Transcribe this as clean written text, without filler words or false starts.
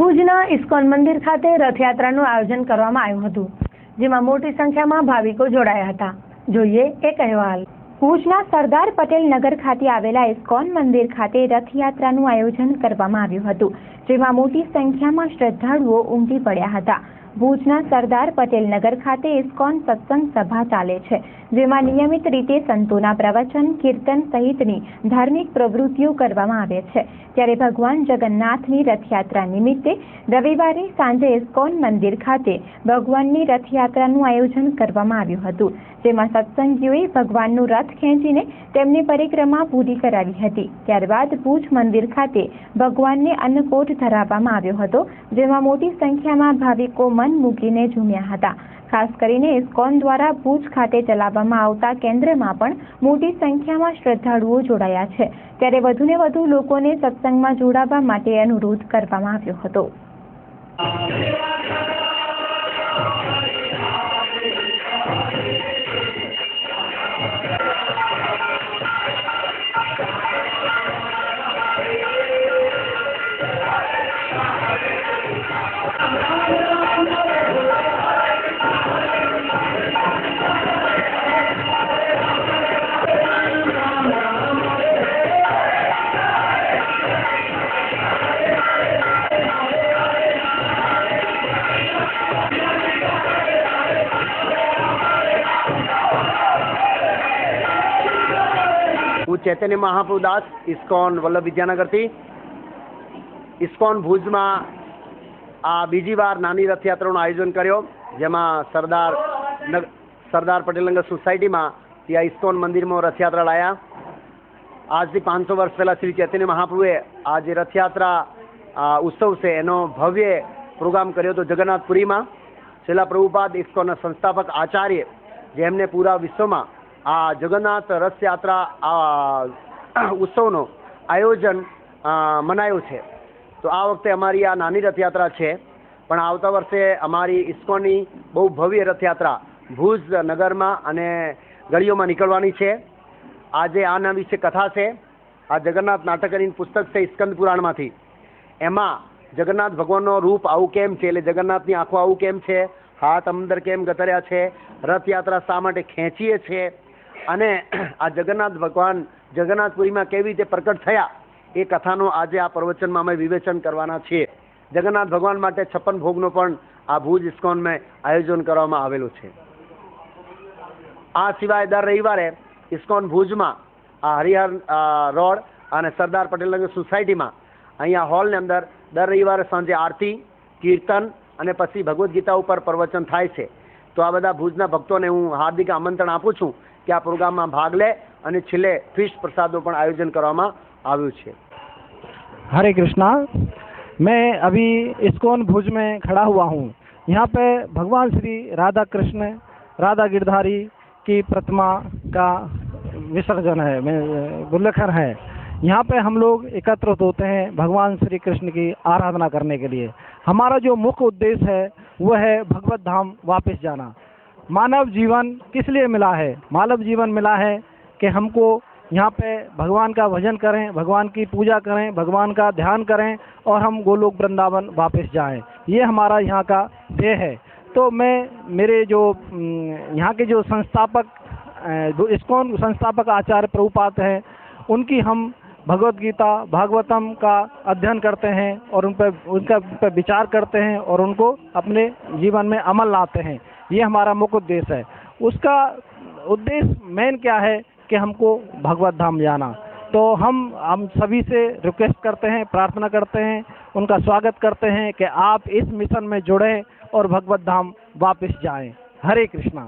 ભુજના ઇસ્કોન મંદિર ખાતે રથયાત્રાનું આયોજન કરવામાં આવ્યું હતું, જેમાં મોટી સંખ્યામાં ભાવિકો જોડાયા હતા. જોઈએ એક અહેવાલ. ભુજના સરદાર પટેલ નગર ખાતે આવેલા ઇસ્કોન મંદિર ખાતે રથયાત્રાનું આયોજન કરવામાં આવ્યું હતું, જેમાં મોટી સંખ્યામાં શ્રદ્ધાળુઓ ઉમટી પડ્યા હતા. ભુજના સરદાર પટેલ નગર ખાતે ઇસ્કોન સત્સંગ સભા ચાલે છે, જેમાં નિયમિત રીતે સંતોના પ્રવચન, કીર્તન સહિતની ધાર્મિક પ્રવૃત્તિઓ કરવામાં આવે છે. ત્યારે ભગવાન જગન્નાથની રથયાત્રા નિમિત્તે રવિવારે સાંજે ઇસ્કોન મંદિર ખાતે ભગવાનની રથયાત્રાનું આયોજન કરવામાં આવ્યું હતું, જેમાં સત્સંગીઓએ ભગવાનનું રથ ખેંચીને તેમની પરિક્રમા પૂરી કરાવી હતી. ત્યારબાદ ભુજ મંદિર ખાતે ભગવાનને અન્નકોટ ધરાવવામાં આવ્યો હતો, જેમાં મોટી સંખ્યામાં ભાવિકો મન મૂકીને ઝૂમ્યા હતા. ખાસ કરીને ઇસ્કોન દ્વારા ભુજ ખાતે ચલાવવામાં આવતા કેન્દ્રમાં પણ મોટી સંખ્યામાં શ્રદ્ધાળુઓ જોડાયા છે. ત્યારે વધુને વધુ લોકોને સત્સંગમાં જોડાવા માટે અનુરોધ કરવામાં આવ્યો હતો. चैतन्य महाप्रभु दास इस्कोन वल्लभ विद्यानगर थी इस्कोन भुज में आ बीजी बार नानी रथयात्रा आयोजन कर्यो, जेमा सरदार पटेल नगर सोसायटी में ત્યાં ઇસ્કોન મંદિરમાં રથયાત્રા લાયા. આજથી 500 વર્ષ પહેલાં શ્રી ચૈતન્ય મહાપ્રભુએ આ જે રથયાત્રા ઉત્સવ છે એનો ભવ્ય પ્રોગ્રામ કર્યો હતો જગન્નાથપુરીમાં. છેલ્લા પ્રભુપાદ ઇસ્કોનના સંસ્થાપક આચાર્ય જેમને પૂરા વિશ્વમાં આ જગન્નાથ રથયાત્રા ઉત્સવનો આયોજન મનાયું છે. તો આ વખતે અમારી આ નાની રથયાત્રા છે, પણ આવતા વર્ષે અમારી ઇસ્કોનની બહુ ભવ્ય રથયાત્રા ભુજ નગરમાં અને ગળીઓમાં નીકળવાની છે. આજે આના વિશે કથા છે. આ જગન્નાથ નાટકની પુસ્તક છે સ્કંદ પુરાણમાંથી. એમાં જગન્નાથ ભગવાનનો રૂપ આવું કેમ છે, એટલે જગન્નાથની આંખો આવું કેમ છે, હાથ અંદર કેમ ગતર્યા છે, રથયાત્રા શા માટે ખેંચીએ છે, અને આ જગન્નાથ ભગવાન જગન્નાથપુરીમાં કેવી રીતે પ્રકટ થયા એ કથાનો આજે આ પ્રવચનમાં અમે વિવેચન કરવાના છીએ. જગન્નાથ ભગવાન માટે 56 ભોગનો પણ આ ભુજ ઇસ્કોનમાં આયોજન કરવામાં આવેલું છે. આ સિવાય દર રવિવારે ઇસ્કોન ભુજમાં આ હરિહર રોડ અને સરદાર પટેલ નગર સોસાયટીમાં અહીંયા હોલની અંદર દર રવિવારે સાંજે આરતી, કીર્તન અને પછી ભગવદ્ ગીતા ઉપર પ્રવચન થાય છે. તો આ બધા ભુજના ભક્તોને હું હાર્દિક આમંત્રણ આપું છું कि आ प्रोग्राम में भाग ले और छिले फीस्ट प्रसादों पर आयोजन करवामा आव्યું છે. हरे कृष्णा. मैं अभी इस्कोन भुज में खड़ा हुआ हूँ. यहाँ पे भगवान श्री राधा कृष्ण राधा गिरधारी की प्रतिमा का विसर्जन है, गुल्लखर है. यहाँ पे हम लोग एकत्रित होते हैं भगवान श्री कृष्ण की आराधना करने के लिए. हमारा जो मुख्य उद्देश्य है वह है भगवत धाम वापस जाना. मानव जीवन किस लिए मिला है? मानव जीवन मिला है कि हमको यहाँ पे भगवान का भजन करें, भगवान की पूजा करें, भगवान का ध्यान करें और हम गोलोक वृंदावन वापस जाएं. ये हमारा यहाँ का ध्येय है. तो मैं मेरे जो यहाँ के जो संस्थापक इस्कोन संस्थापक आचार्य प्रभुपाद हैं, उनकी हम भगवत गीता भागवतम का अध्ययन करते हैं और उनका विचार करते हैं और उनको अपने जीवन में अमल लाते हैं. ये हमारा मुख्य उद्देश्य है. उसका उद्देश्य मेन क्या है कि हमको भगवत धाम जाना. तो हम सभी से रिक्वेस्ट करते हैं, प्रार्थना करते हैं, उनका स्वागत करते हैं कि आप इस मिशन में जुड़ें और भगवत धाम वापस जाएं. हरे कृष्णा.